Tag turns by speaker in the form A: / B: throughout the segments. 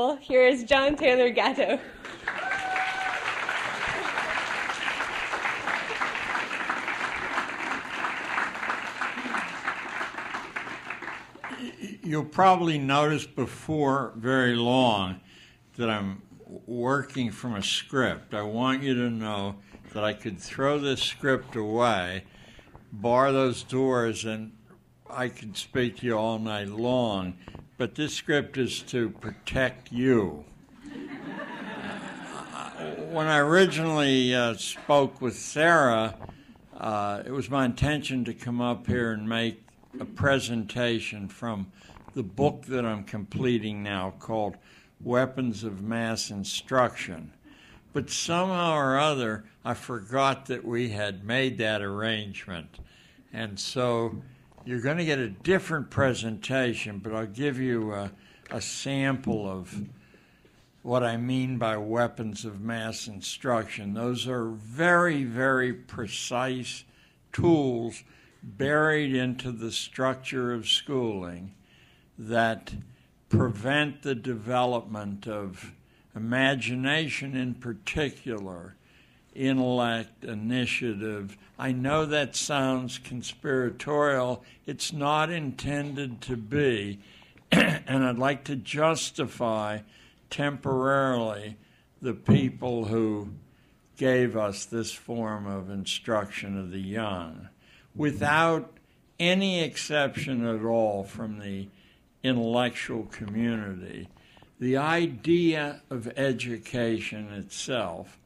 A: Here is John Taylor Gatto.
B: You'll probably notice before very long that I'm working from a script. I want you to know that I could throw this script away, bar those doors, and I could speak to you all night long. But this script is to protect you. When I originally spoke with Sarah, it was my intention to come up here and make a presentation from the book that I'm completing now called Weapons of Mass Instruction. But somehow or other, I forgot that we had made that arrangement. And so you're going to get a different presentation, but I'll give you a sample of what I mean by weapons of mass instruction. Those are very, very precise tools buried into the structure of schooling that prevent the development of imagination in particular, intellect, initiative. I know that sounds conspiratorial. It's not intended to be, and I'd like to justify temporarily the people who gave us this form of instruction of the young, without any exception at all from the intellectual community. The idea of education itself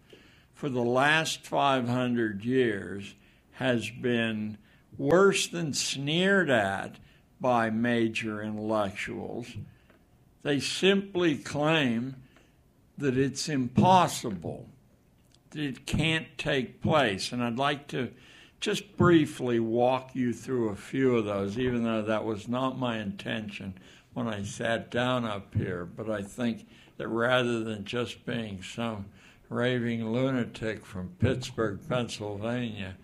B: for the last 500 years has been worse than sneered at by major intellectuals. They simply claim that it's impossible, that it can't take place. And I'd like to just briefly walk you through a few of those, even though that was not my intention when I sat down up here. But I think that rather than just being some raving lunatic from Pittsburgh, Pennsylvania,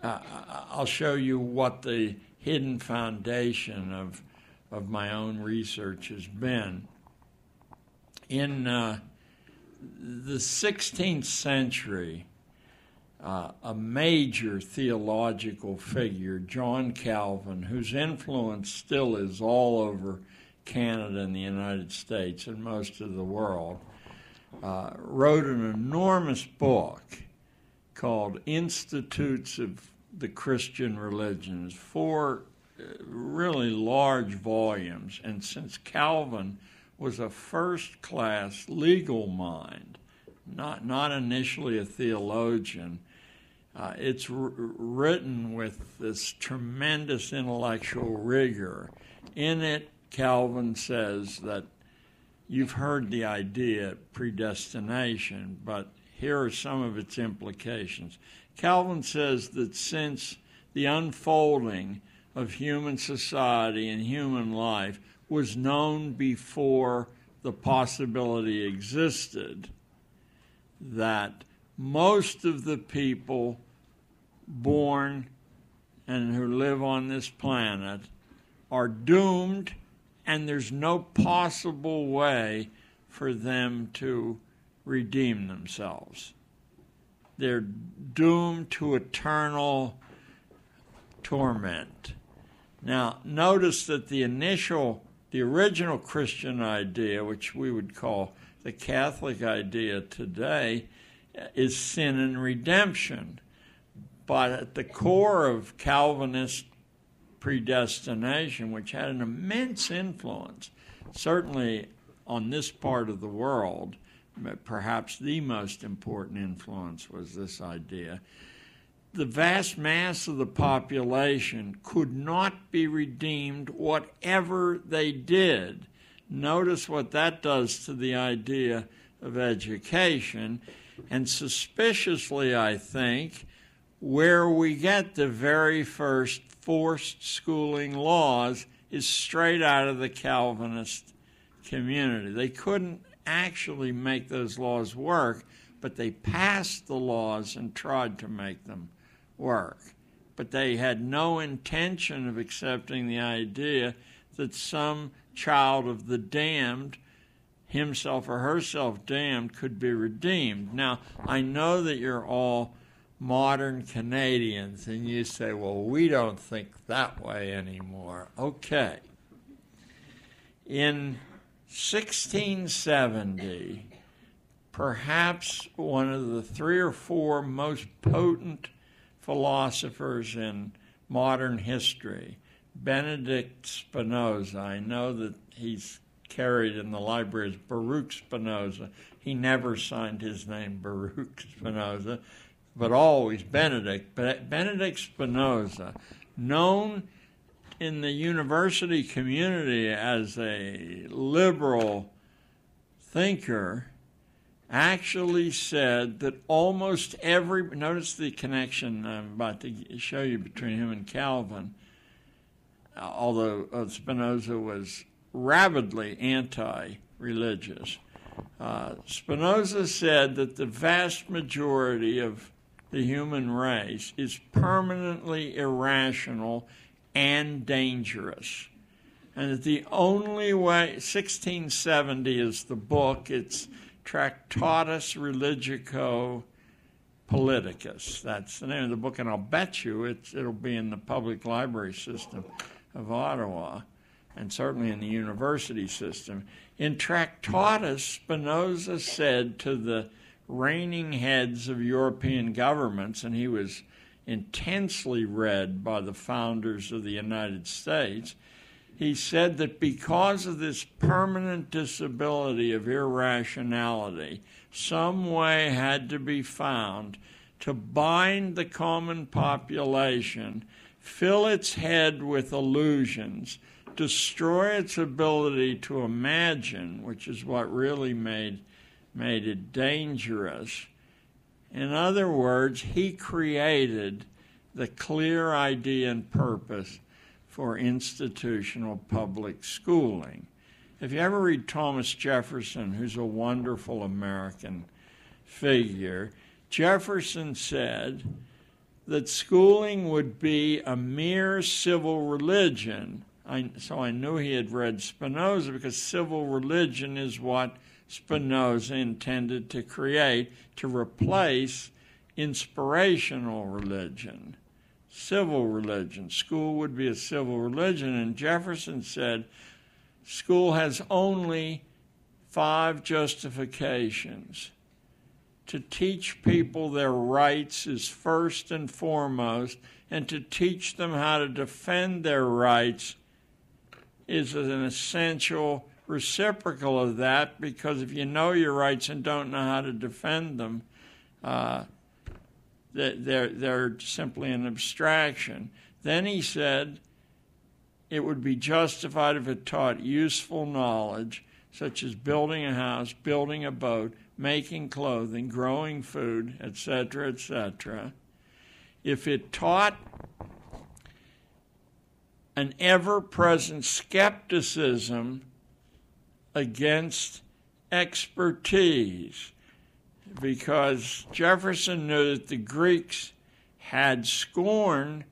B: I'll show you what the hidden foundation of my own research has been. In the 16th century, a major theological figure, John Calvin, whose influence still is all over Canada and the United States and most of the world, wrote an enormous book called Institutes of the Christian Religions, 4 really large volumes. And since Calvin was a first-class legal mind, not initially a theologian, it's written with this tremendous intellectual rigor. In it, Calvin says that you've heard the idea of predestination, but here are some of its implications. Calvin says that since the unfolding of human society and human life was known before the possibility existed, that most of the people born and who live on this planet are doomed, and there's no possible way for them to redeem themselves. They're doomed to eternal torment. Now, notice that the original Christian idea, which we would call the Catholic idea today, is sin and redemption. But at the core of Calvinist predestination, which had an immense influence, certainly on this part of the world, perhaps the most important influence was this idea. The vast mass of the population could not be redeemed whatever they did. Notice what that does to the idea of education. And suspiciously, I think, where we get the very first forced schooling laws is straight out of the Calvinist community. They couldn't actually make those laws work, but they passed the laws and tried to make them work. But they had no intention of accepting the idea that some child of the damned himself or herself damned could be redeemed. Now, I know that you're all modern Canadians, and you say, well, we don't think that way anymore. Okay. In 1670, perhaps one of the 3 or 4 most potent philosophers in modern history, Benedict Spinoza. I know that he's carried in the library as Baruch Spinoza. He never signed his name Baruch Spinoza, but always Benedict. But Benedict Spinoza, known in the university community as a liberal thinker, actually said that almost every, notice the connection I'm about to show you between him and Calvin, although Spinoza was rabidly anti-religious. Spinoza said that the vast majority of the human race is permanently irrational and dangerous. And that the only way, 1670 is the book, it's Tractatus Religico Politicus. That's the name of the book, and I'll bet you it'll be in the public library system of Ottawa, and certainly in the university system. In Tractatus, Spinoza said to the reigning heads of European governments, and he was intensely read by the founders of the United States, he said that because of this permanent disability of irrationality, some way had to be found to bind the common population, fill its head with illusions, destroy its ability to imagine, which is what really made it dangerous. In other words, he created the clear idea and purpose for institutional public schooling. If you ever read Thomas Jefferson, who's a wonderful American figure, Jefferson said that schooling would be a mere civil religion. So I knew he had read Spinoza, because civil religion is what Spinoza intended to create to replace inspirational religion. Civil religion. School would be a civil religion, and Jefferson said school has only 5 justifications. To teach people their rights is first and foremost, and to teach them how to defend their rights is an essential reciprocal of that, because if you know your rights and don't know how to defend them, they're simply an abstraction. Then he said it would be justified if it taught useful knowledge, such as building a house, building a boat, making clothing, growing food, etc., etc. If it taught an ever-present skepticism against expertise, because Jefferson knew that the Greeks had scorn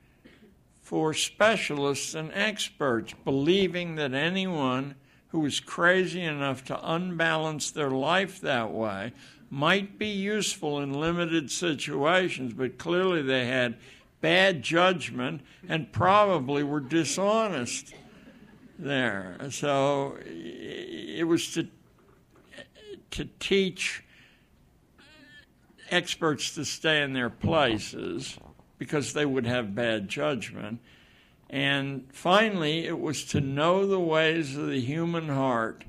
B: for specialists and experts, believing that anyone who was crazy enough to unbalance their life that way might be useful in limited situations, but clearly they had bad judgment and probably were dishonest there. So it was to teach experts to stay in their places because they would have bad judgment. And finally, it was to know the ways of the human heart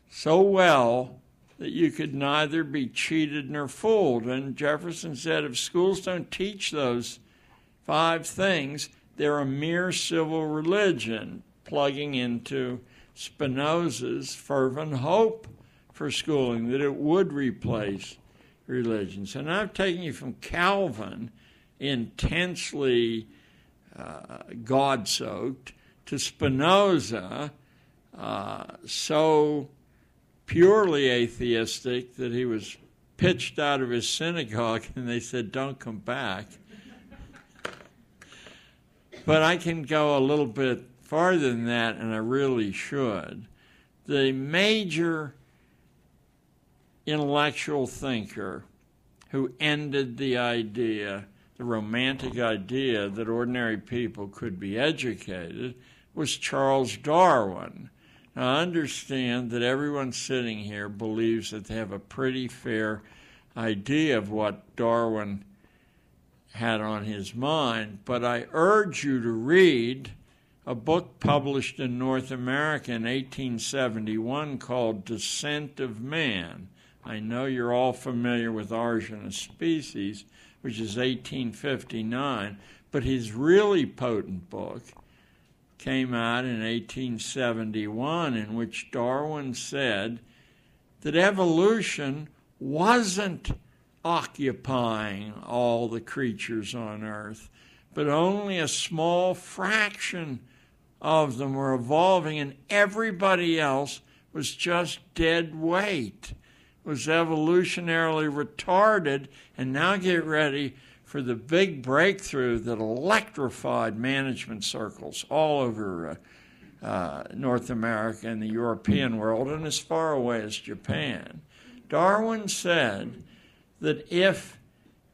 B: so well that you could neither be cheated nor fooled. And Jefferson said, if schools don't teach those 5 things, they're a mere civil religion, plugging into Spinoza's fervent hope for schooling, that it would replace religion. So now I've taken you from Calvin, intensely God-soaked, to Spinoza, so purely atheistic that he was pitched out of his synagogue and they said, don't come back. But I can go a little bit farther than that, and I really should. The major intellectual thinker who ended the romantic idea that ordinary people could be educated was Charles Darwin. Now, I understand that everyone sitting here believes that they have a pretty fair idea of what Darwin had on his mind, but I urge you to read a book published in North America in 1871 called Descent of Man. I know you're all familiar with Origin of Species, which is 1859, but his really potent book came out in 1871, in which Darwin said that evolution wasn't occupying all the creatures on Earth, but only a small fraction of them were evolving, and everybody else was just dead weight, was evolutionarily retarded. And now get ready for the big breakthrough that electrified management circles all over North America and the European world and as far away as Japan. Darwin said that if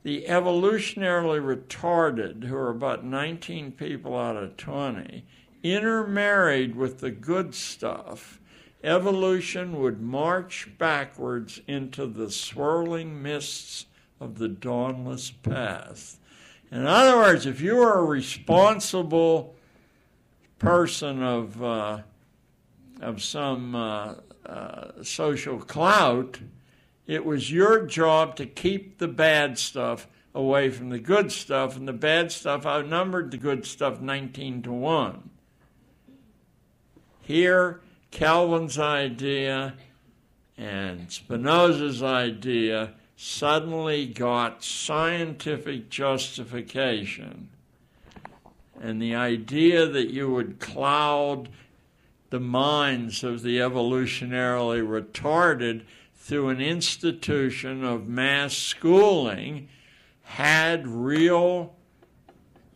B: the evolutionarily retarded, who are about 19 people out of 20, intermarried with the good stuff, evolution would march backwards into the swirling mists of the dawnless past. In other words, if you were a responsible person of some social clout, it was your job to keep the bad stuff away from the good stuff, and the bad stuff outnumbered the good stuff 19-1. Here, Calvin's idea and Spinoza's idea suddenly got scientific justification. And the idea that you would cloud the minds of the evolutionarily retarded through an institution of mass schooling had real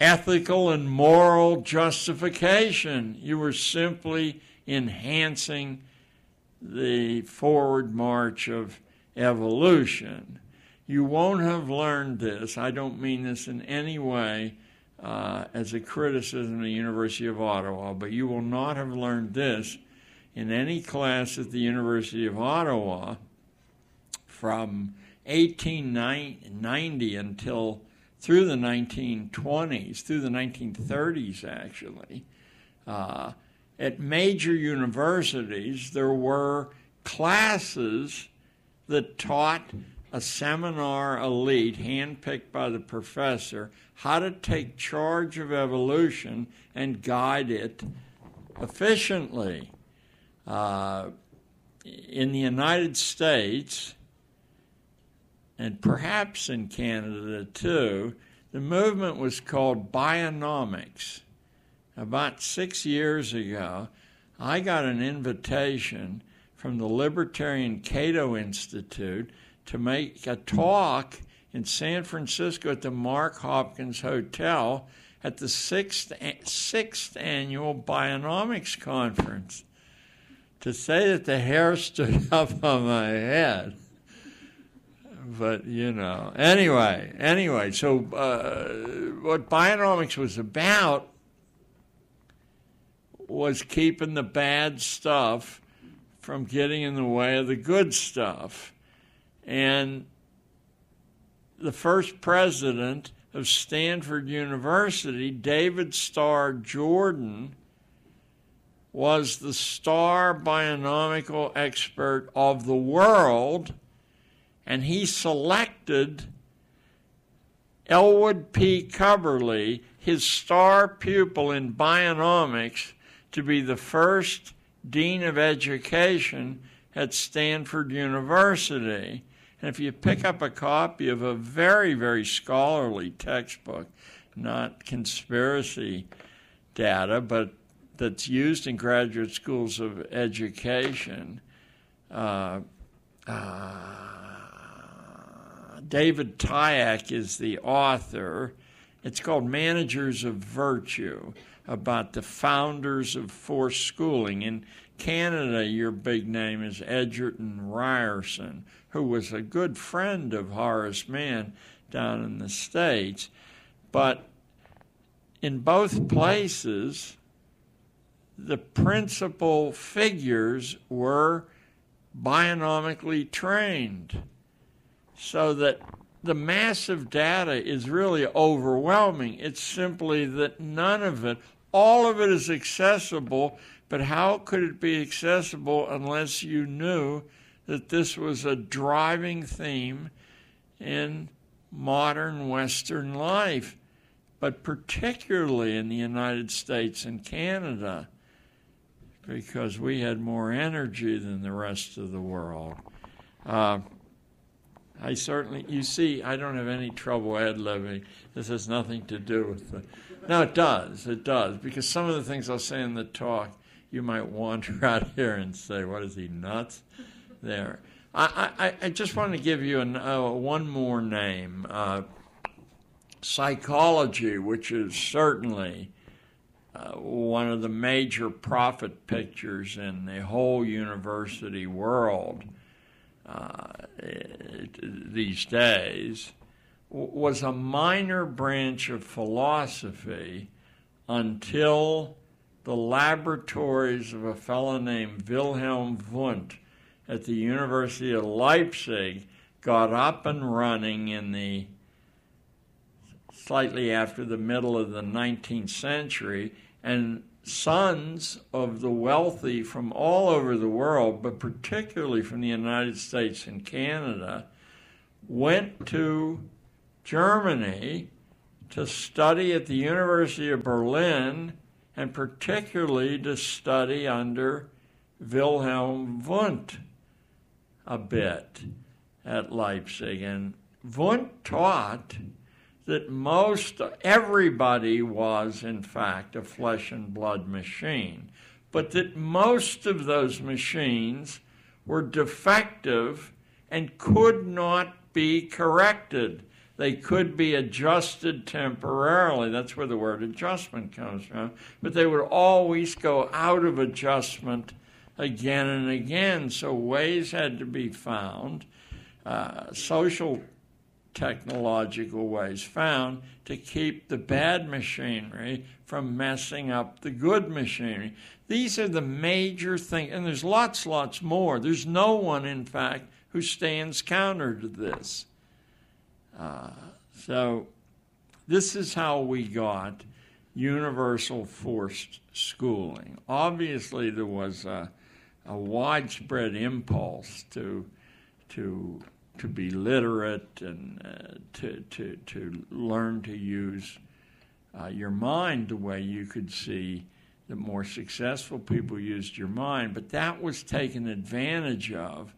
B: ethical and moral justification. You were simply enhancing the forward march of evolution. You won't have learned this. I don't mean this in any way as a criticism of the University of Ottawa, but you will not have learned this in any class at the University of Ottawa from 1890 until through the 1920s, through the 1930s actually. At major universities, there were classes that taught a seminar elite, handpicked by the professor, how to take charge of evolution and guide it efficiently. In the United States, and perhaps in Canada too, the movement was called Bionomics. About 6 years ago, I got an invitation from the Libertarian Cato Institute to make a talk in San Francisco at the Mark Hopkins Hotel at the sixth annual Bionomics Conference. To say that the hair stood up on my head. But, anyway, so what Bionomics was about was keeping the bad stuff from getting in the way of the good stuff. And the first president of Stanford University, David Starr Jordan, was the star bionomical expert of the world, and he selected Elwood P. Cubberley, his star pupil in bionomics, to be the first dean of education at Stanford University. And if you pick up a copy of a very, very scholarly textbook, not conspiracy data, but that's used in graduate schools of education, David Tyack is the author. It's called Managers of Virtue, about the founders of forced schooling. And Canada, your big name is Edgerton Ryerson, who was a good friend of Horace Mann down in the States. But in both places, the principal figures were bionomically trained, so that the massive data is really overwhelming. It's simply that none of it, all of it is accessible, but how could it be accessible unless you knew that this was a driving theme in modern Western life, but particularly in the United States and Canada, because we had more energy than the rest of the world. I certainly, you see, I don't have any trouble ad-libbing. This has nothing to do with the... No, it does, because some of the things I'll say in the talk, you might wander out here and say, what is he, nuts? There. I just want to give you one more name. Psychology, which is certainly one of the major profit pictures in the whole university world these days, was a minor branch of philosophy until the laboratories of a fellow named Wilhelm Wundt at the University of Leipzig got up and running in the slightly after the middle of the 19th century, and sons of the wealthy from all over the world, but particularly from the United States and Canada, went to Germany to study at the University of Berlin, and particularly to study under Wilhelm Wundt a bit at Leipzig. And Wundt taught that everybody was, in fact, a flesh and blood machine, but that most of those machines were defective and could not be corrected. They could be adjusted temporarily. That's where the word adjustment comes from. But they would always go out of adjustment again and again. So ways had to be found, social technological ways found, to keep the bad machinery from messing up the good machinery. These are the major things, and there's lots more. There's no one, in fact, who stands counter to this. So this is how we got universal forced schooling. Obviously, there was a widespread impulse to be literate and to learn to use your mind the way you could see the more successful people used your mind. But that was taken advantage of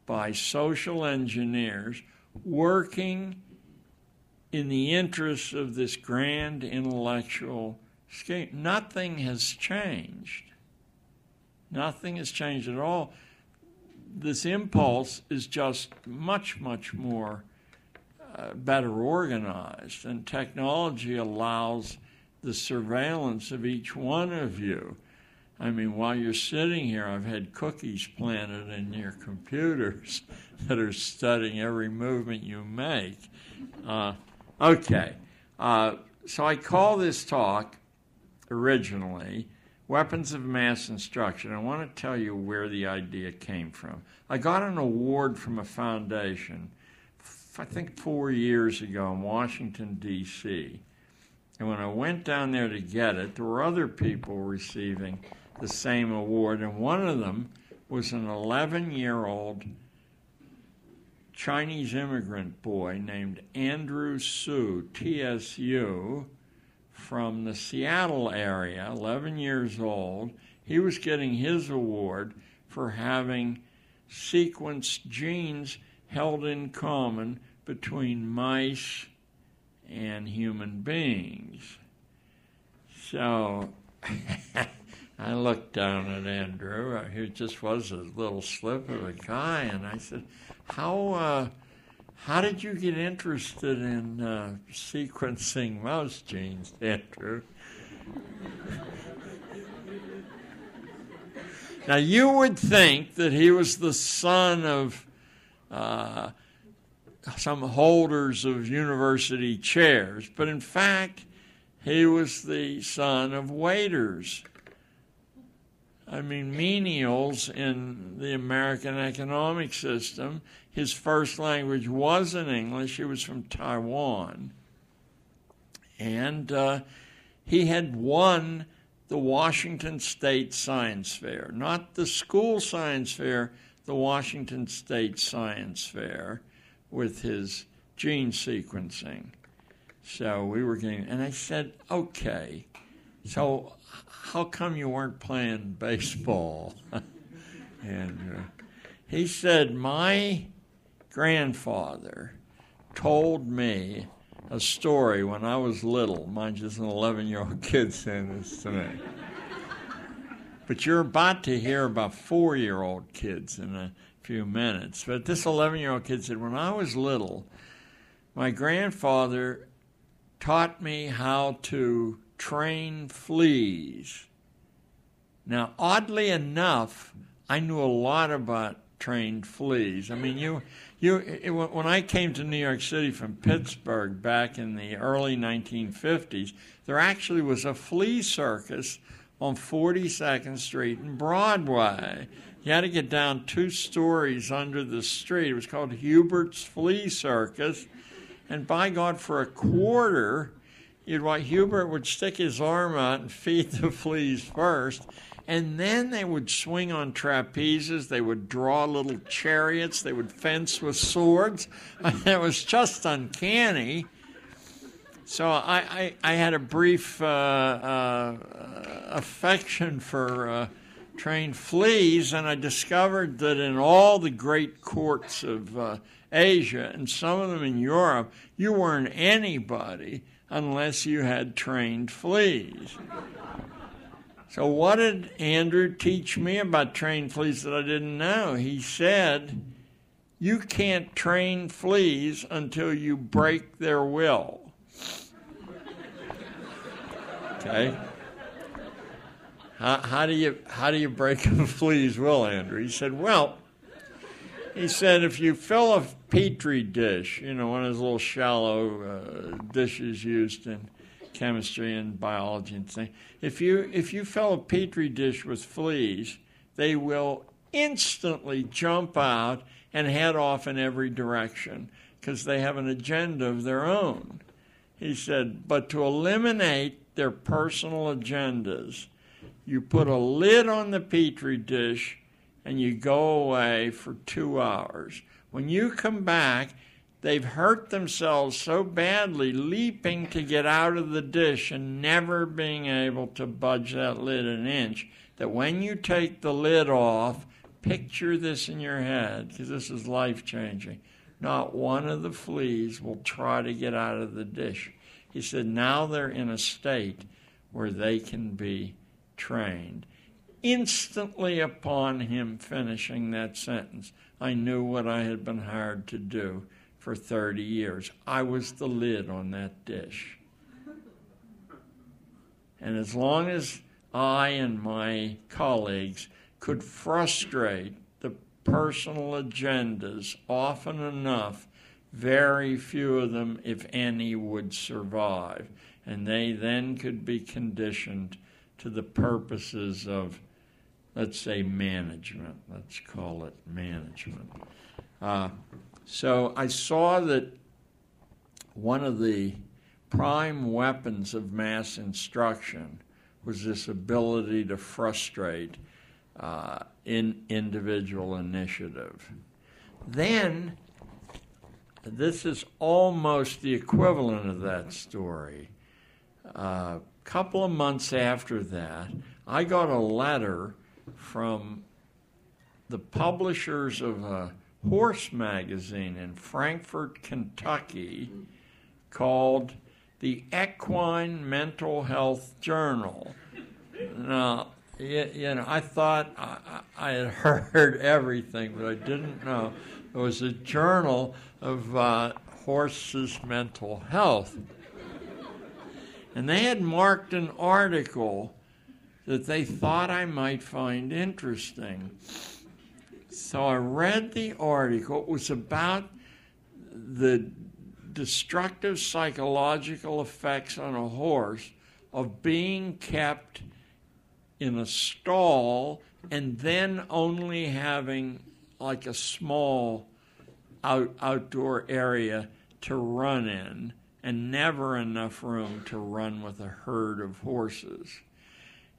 B: by social engineers working in the interests of this grand intellectual scheme. Nothing has changed. Nothing has changed at all. This impulse is just much more better organized, and technology allows the surveillance of each one of you. I mean, while you're sitting here, I've had cookies planted in your computers that are studying every movement you make. Okay, so I call this talk originally Weapons of Mass Instruction. I want to tell you where the idea came from. I got an award from a foundation, I think 4 years ago in Washington, D.C. And when I went down there to get it, there were other people receiving the same award, and one of them was an 11-year-old Chinese immigrant boy named Andrew Su, TSU, from the Seattle area, 11 years old. He was getting his award for having sequenced genes held in common between mice and human beings. So I looked down at Andrew. He just was a little slip of a guy, and I said, how did you get interested in sequencing mouse genes, Andrew? Now, you would think that he was the son of some holders of university chairs, but in fact, he was the son of waiters. I mean, menials in the American economic system. His first language wasn't English. He was from Taiwan. And he had won the Washington State Science Fair, not the school science fair, the Washington State Science Fair with his gene sequencing. So we were getting, and I said, okay, so how come you weren't playing baseball? And he said, my grandfather told me a story when I was little. Mind you, just an 11-year-old kid saying this to me. But you're about to hear about 4-year-old kids in a few minutes. But this 11-year-old kid said, when I was little, my grandfather taught me how to train fleas. Now, oddly enough, I knew a lot about trained fleas. I mean, when I came to New York City from Pittsburgh back in the early 1950s, there actually was a flea circus on 42nd Street and Broadway. You had to get down 2 stories under the street. It was called Hubert's Flea Circus. And by God, for a quarter, Hubert would stick his arm out and feed the fleas first. And then they would swing on trapezes. They would draw little chariots. They would fence with swords. It was just uncanny. So I had a brief affection for trained fleas, and I discovered that in all the great courts of Asia, and some of them in Europe, you weren't anybody unless you had trained fleas. So what did Andrew teach me about trained fleas that I didn't know? He said, you can't train fleas until you break their will. Okay? How do you break a flea's will, Andrew? He said, if you fill a Petri dish, one of those little shallow dishes used in chemistry and biology and things, if you fill a Petri dish with fleas, they will instantly jump out and head off in every direction because they have an agenda of their own. He said, but to eliminate their personal agendas, you put a lid on the Petri dish and you go away for 2 hours. When you come back, they've hurt themselves so badly leaping to get out of the dish and never being able to budge that lid an inch, that when you take the lid off, picture this in your head, because this is life-changing. Not one of the fleas will try to get out of the dish. He said, now they're in a state where they can be trained. Instantly upon him finishing that sentence, I knew what I had been hired to do for 30 years. I was the lid on that dish. And as long as I and my colleagues could frustrate the personal agendas often enough, very few of them, if any, would survive. And they then could be conditioned to the purposes of, let's say, management. Let's call it management. So I saw that one of the prime weapons of mass instruction was this ability to frustrate in individual initiative. Then, this is almost the equivalent of that story. A couple of months after that, I got a letter from the publishers of a horse magazine in Frankfort, Kentucky, called the Equine Mental Health Journal. Now, I thought I had heard everything, but I didn't know it was a journal of horses' mental health. And they had marked an article that they thought I might find interesting. So I read the article. It was about the destructive psychological effects on a horse of being kept in a stall and then only having like a small outdoor area to run in and never enough room to run with a herd of horses.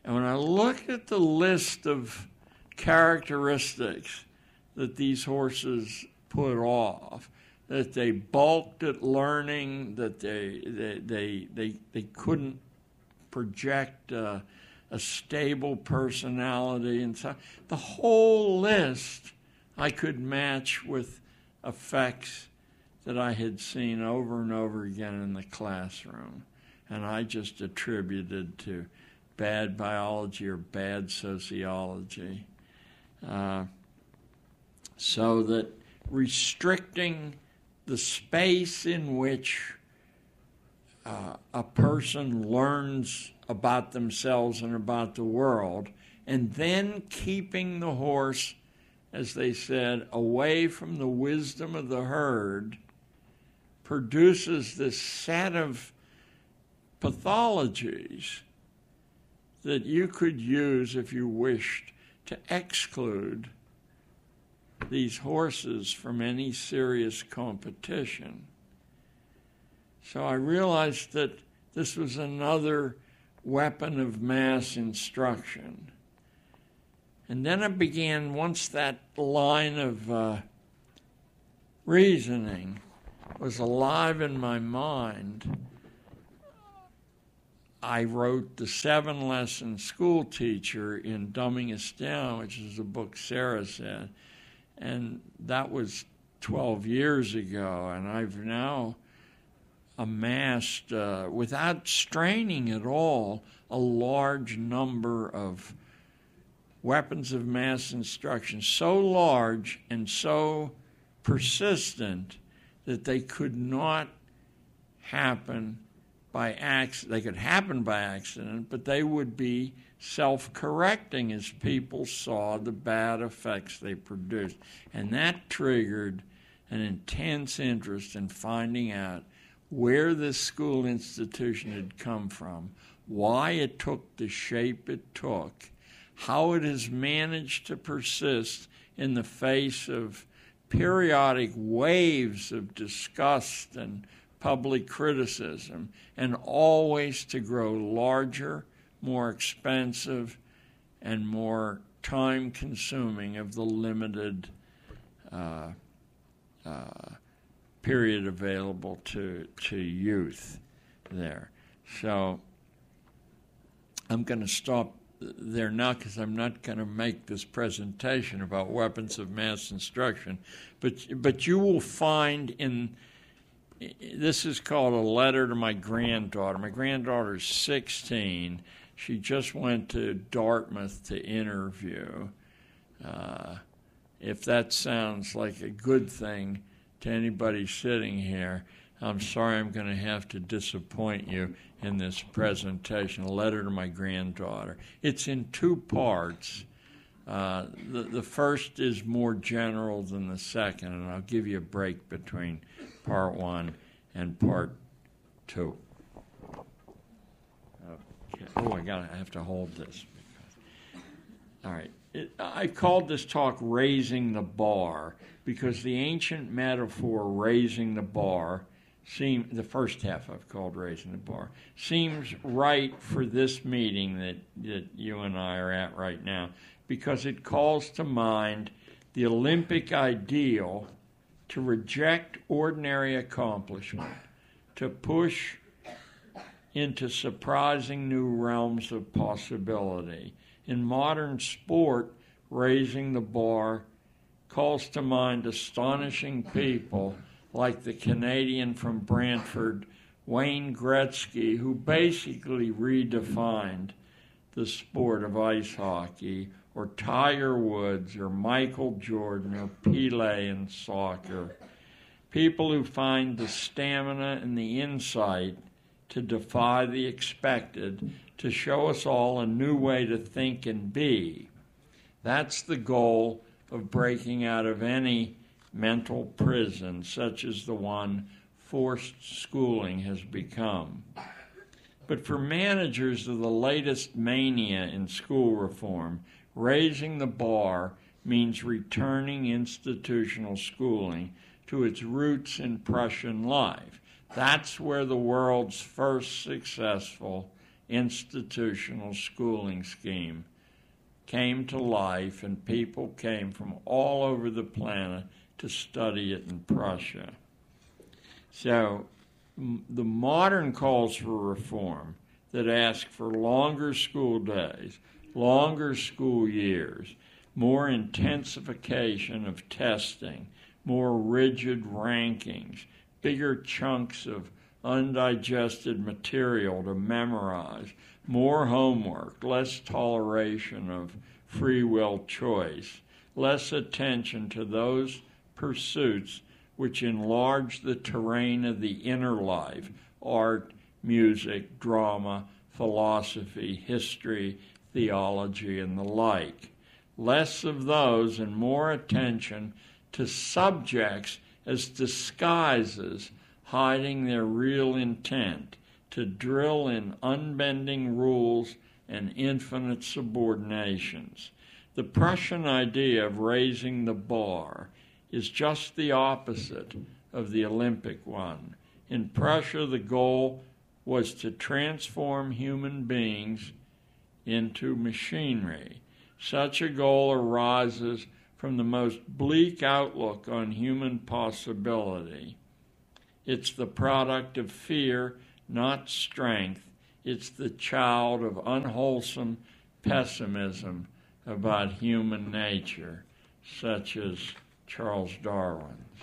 B: And when I looked at the list of characteristics that these horses put off, that they balked at learning, that they couldn't project a stable personality, and so the whole list I could match with effects that I had seen over and over again in the classroom, and I just attributed to bad biology or bad sociology. So that restricting the space in which a person learns about themselves and about the world, and then keeping the horse, as they said, away from the wisdom of the herd, produces this set of pathologies that you could use if you wished to exclude these horses from any serious competition. So I realized that this was another weapon of mass instruction. And then I began, once that line of reasoning was alive in my mind, I wrote The 7-Lesson School Teacher in Dumbing Us Down, which is a book Sarah said. And that was 12 years ago, and I've now amassed, without straining at all, a large number of weapons of mass instruction, so large and so persistent that they could not happen by accident. They could happen by accident, but they would be self-correcting as people saw the bad effects they produced. And that triggered an intense interest in finding out where this school institution had come from, why it took the shape it took, how it has managed to persist in the face of periodic waves of disgust and public criticism, and always to grow larger, more expensive, and more time-consuming of the limited period available to youth there. So I'm going to stop there now because I'm not going to make this presentation about weapons of mass instruction. But you will find in, this is called A Letter to My Granddaughter. My granddaughter's 16. She just went to Dartmouth to interview. If that sounds like a good thing to anybody sitting here, I'm sorry I'm going to have to disappoint you in this presentation, A Letter to My Granddaughter. It's in 2 parts. The first is more general than the second, and I'll give you a break between part 1 and part 2. Okay. Oh, I have to hold this. All right. I called this talk Raising the Bar because the ancient metaphor raising the bar, the first half I've called Raising the Bar, seems right for this meeting that you and I are at right now, because it calls to mind the Olympic ideal to reject ordinary accomplishment, to push into surprising new realms of possibility. In modern sport, raising the bar calls to mind astonishing people like the Canadian from Brantford, Wayne Gretzky, who basically redefined the sport of ice hockey, or Tiger Woods, or Michael Jordan, or Pelé in soccer. People who find the stamina and the insight to defy the expected, to show us all a new way to think and be. That's the goal of breaking out of any mental prison, such as the one forced schooling has become. But for managers of the latest mania in school reform, raising the bar means returning institutional schooling to its roots in Prussian life. That's where the world's first successful institutional schooling scheme came to life, and people came from all over the planet to study it in Prussia. So the modern calls for reform that ask for longer school days, longer school years, more intensification of testing, more rigid rankings, bigger chunks of undigested material to memorize, more homework, less toleration of free will choice, less attention to those pursuits which enlarge the terrain of the inner life, art, music, drama, philosophy, history, theology, and the like. Less of those and more attention to subjects as disguises hiding their real intent, to drill in unbending rules and infinite subordinations. The Prussian idea of raising the bar is just the opposite of the Olympic one. In Prussia, the goal was to transform human beings into machinery. Such a goal arises from the most bleak outlook on human possibility. It's the product of fear, not strength. It's the child of unwholesome pessimism about human nature, such as Charles Darwin's.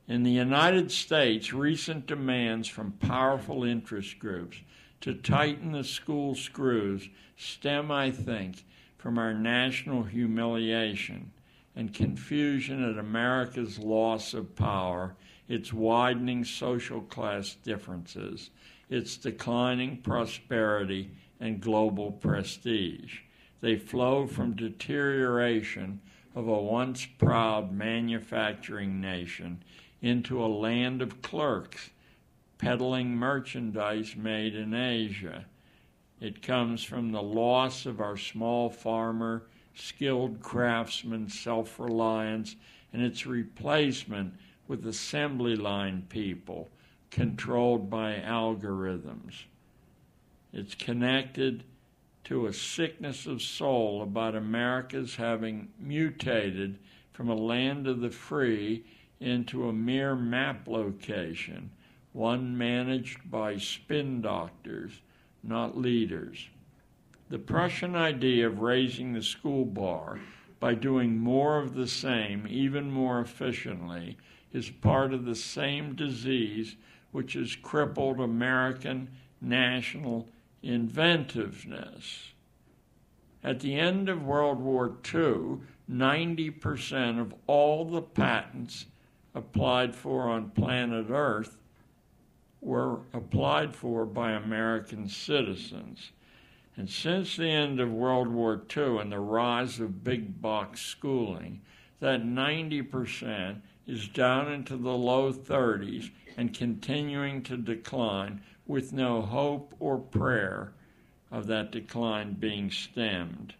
B: In the United States, recent demands from powerful interest groups to tighten the school screws stem, I think, from our national humiliation and confusion at America's loss of power, its widening social class differences, its declining prosperity and global prestige. They flow from deterioration of a once proud manufacturing nation into a land of clerks peddling merchandise made in Asia. It comes from the loss of our small farmer, skilled craftsman self-reliance, and its replacement with assembly line people controlled by algorithms. It's connected to a sickness of soul about America's having mutated from a land of the free into a mere map location, one managed by spin doctors, not leaders. The Prussian idea of raising the school bar by doing more of the same, even more efficiently, is part of the same disease which has crippled American national inventiveness. At the end of World War II, 90% of all the patents applied for on planet Earth were applied for by American citizens. And since the end of World War II and the rise of big box schooling, that 90% is down into the low 30s and continuing to decline with no hope or prayer of that decline being stemmed.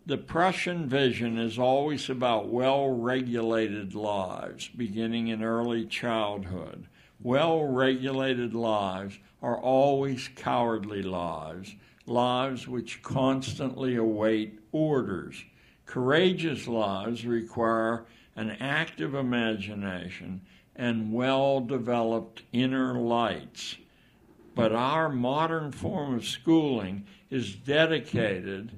B: The Prussian vision is always about well-regulated lives, beginning in early childhood. Well-regulated lives are always cowardly lives, lives which constantly await orders. Courageous lives require an active imagination and well-developed inner lights. But our modern form of schooling is dedicated,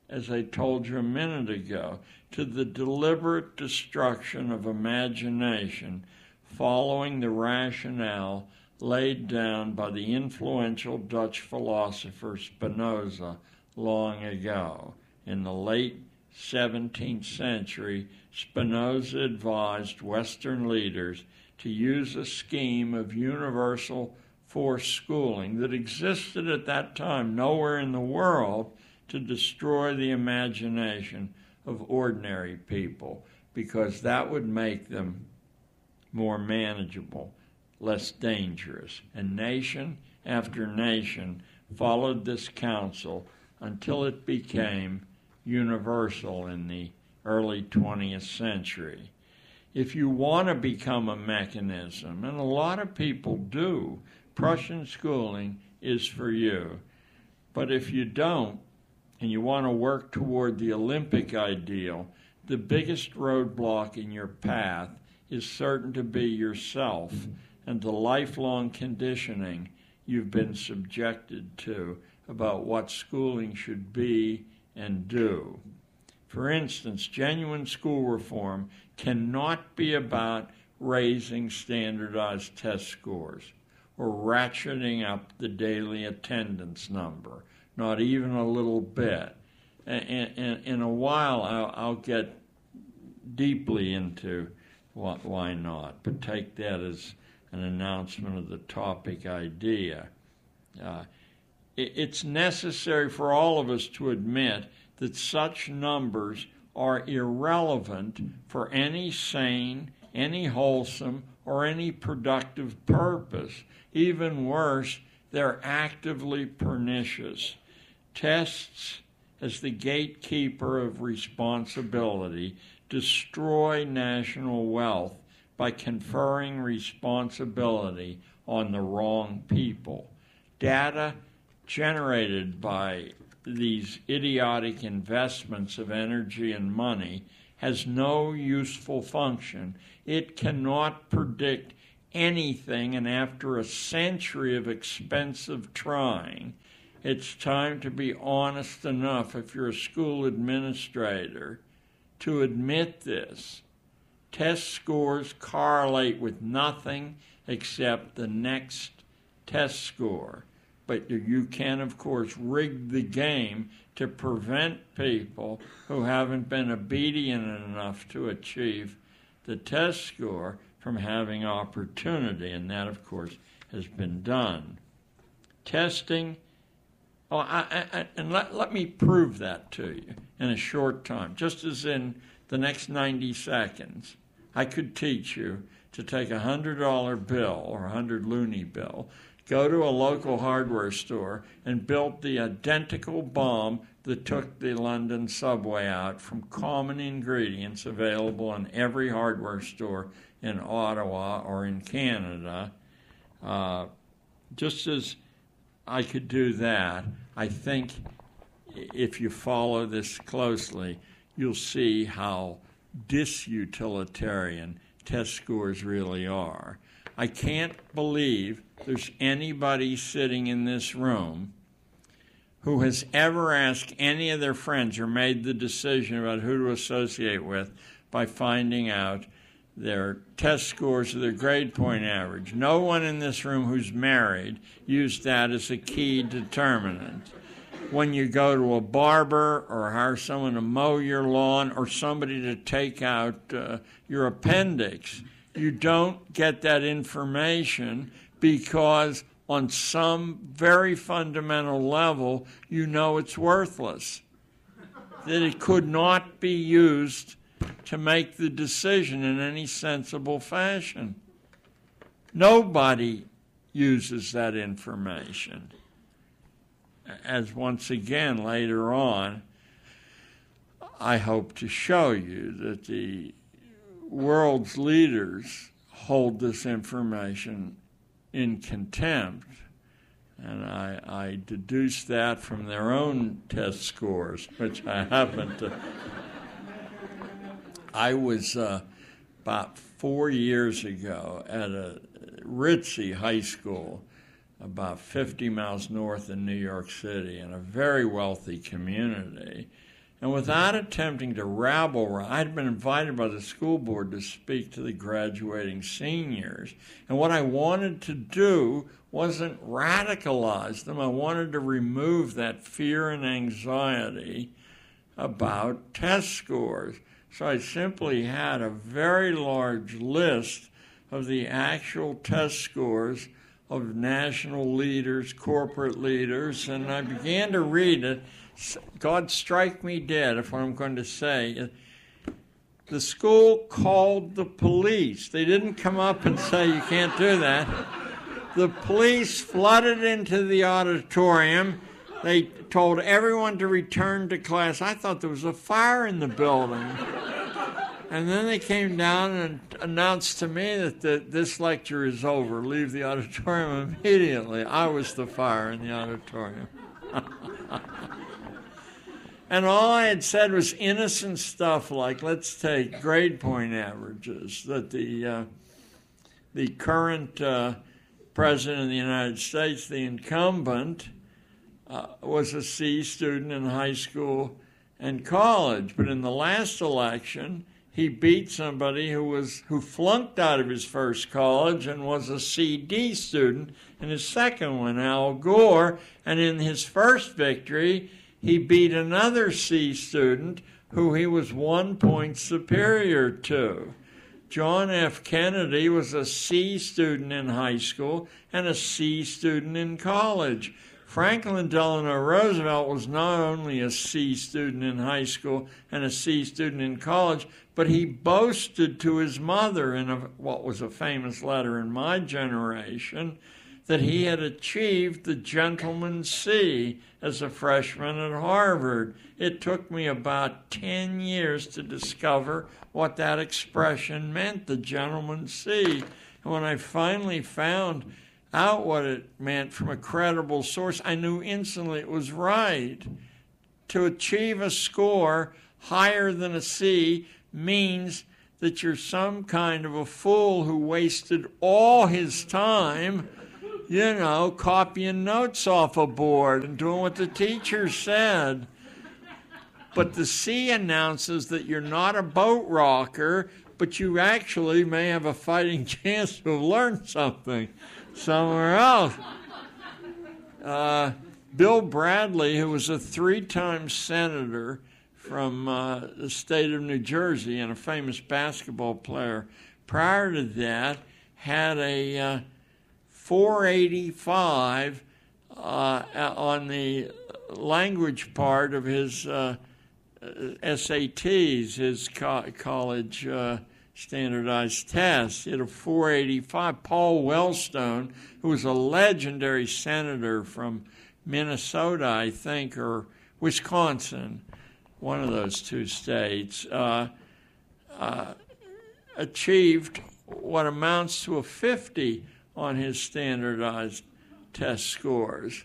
B: as I told you a minute ago, to the deliberate destruction of imagination, following the rationale laid down by the influential Dutch philosopher Spinoza long ago. In the late 17th century, Spinoza advised Western leaders to use a scheme of universal forced schooling that existed at that time nowhere in the world to destroy the imagination of ordinary people, because that would make them more manageable, less dangerous. And nation after nation followed this counsel until it became universal in the early 20th century. If you want to become a mechanism, and a lot of people do, Prussian schooling is for you. But if you don't, and you want to work toward the Olympic ideal, the biggest roadblock in your path is certain to be yourself and the lifelong conditioning you've been subjected to about what schooling should be and do. For instance, genuine school reform cannot be about raising standardized test scores or ratcheting up the daily attendance number, not even a little bit. In a while, I'll get deeply into why not, but take that as an announcement of the topic idea. It's necessary for all of us to admit that such numbers are irrelevant for any sane, any wholesome, or any productive purpose. Even worse, they're actively pernicious. Tests, as the gatekeeper of responsibility, destroy national wealth by conferring responsibility on the wrong people. Data generated by these idiotic investments of energy and money has no useful function. It cannot predict anything, and after a century of expensive trying, it's time to be honest enough, if you're a school administrator, to admit this. Test scores correlate with nothing except the next test score. But you can, of course, rig the game to prevent people who haven't been obedient enough to achieve the test score from having opportunity, and that, of course, has been done. Testing, and let me prove that to you in a short time. Just as in the next 90 seconds, I could teach you to take a $100 bill or a 100 loonie bill, go to a local hardware store, and build the identical bomb that took the London subway out from common ingredients available in every hardware store in Ottawa or in Canada. Just as I could do that, I think if you follow this closely, you'll see how disutilitarian test scores really are. I can't believe there's anybody sitting in this room who has ever asked any of their friends or made the decision about who to associate with by finding out their test scores or their grade point average. No one in this room who's married used that as a key determinant. When you go to a barber or hire someone to mow your lawn or somebody to take out your appendix, you don't get that information because on some very fundamental level, you know it's worthless, that it could not be used to make the decision in any sensible fashion. Nobody uses that information. As once again, later on, I hope to show you that the world's leaders hold this information in contempt, and I deduce that from their own test scores, which I happen to. I was about 4 years ago at a ritzy high school about 50 miles north of New York City in a very wealthy community. And without attempting to rabble, I'd been invited by the school board to speak to the graduating seniors. And what I wanted to do wasn't radicalize them. I wanted to remove that fear and anxiety about test scores. So I simply had a very large list of the actual test scores of national leaders, corporate leaders, and I began to read it. God strike me dead if what I'm going to say. The school called the police. They didn't come up and say, you can't do that. The police flooded into the auditorium. They told everyone to return to class. I thought there was a fire in the building. And then they came down and announced to me that this lecture is over. Leave the auditorium immediately. I was the fire in the auditorium. And all I had said was innocent stuff like, let's take grade point averages, that the current president of the United States, the incumbent, was a C student in high school and college. But in the last election, he beat somebody who flunked out of his first college and was a CD student in his second one, Al Gore. And in his first victory, he beat another C student who he was 1 point superior to. John F. Kennedy was a C student in high school and a C student in college. Franklin Delano Roosevelt was not only a C student in high school and a C student in college, but he boasted to his mother in what was a famous letter in my generation that he had achieved the gentleman's C as a freshman at Harvard. It took me about 10 years to discover what that expression meant, the gentleman's C. And when I finally found out what it meant from a credible source, I knew instantly it was right. To achieve a score higher than a C means that you're some kind of a fool who wasted all his time, copying notes off a board and doing what the teacher said. But the C announces that you're not a boat rocker, but you actually may have a fighting chance to have learned something somewhere else. Bill Bradley, who was a 3-time senator from the state of New Jersey and a famous basketball player, prior to that had a 485 on the language part of his SATs, his college standardized tests. He had a 485. Paul Wellstone, who was a legendary senator from Minnesota, I think, or Wisconsin, one of those two states, achieved what amounts to a 50 on his standardized test scores.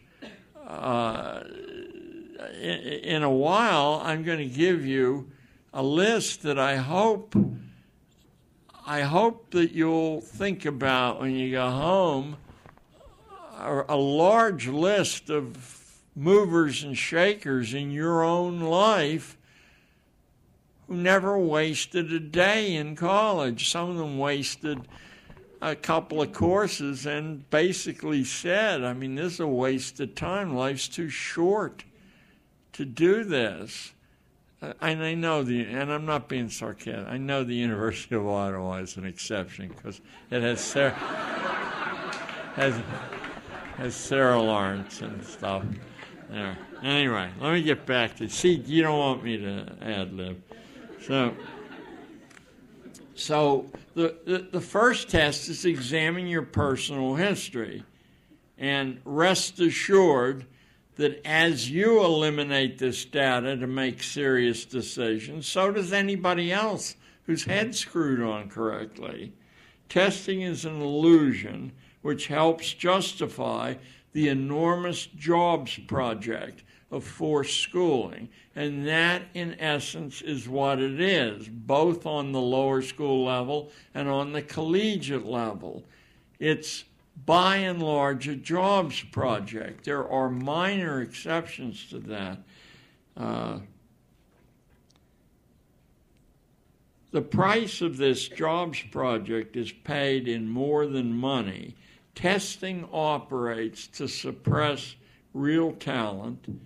B: In a while, I'm going to give you a list that I hope that you'll think about when you go home, a large list of movers and shakers in your own life who never wasted a day in college. Some of them wasted a couple of courses and basically said, this is a waste of time. Life's too short to do this. And I know and I'm not being sarcastic, I know the University of Ottawa is an exception because it has Sarah Lawrence and stuff there. Anyway, let me get back to, see, you don't want me to ad-lib. So the first test is examine your personal history. And rest assured that as you eliminate this data to make serious decisions, so does anybody else whose head's screwed on correctly. Testing is an illusion which helps justify the enormous jobs project of forced schooling. And that, in essence, is what it is, both on the lower school level and on the collegiate level. It's by and large a jobs project. There are minor exceptions to that. The price of this jobs project is paid in more than money. Testing operates to suppress real talent.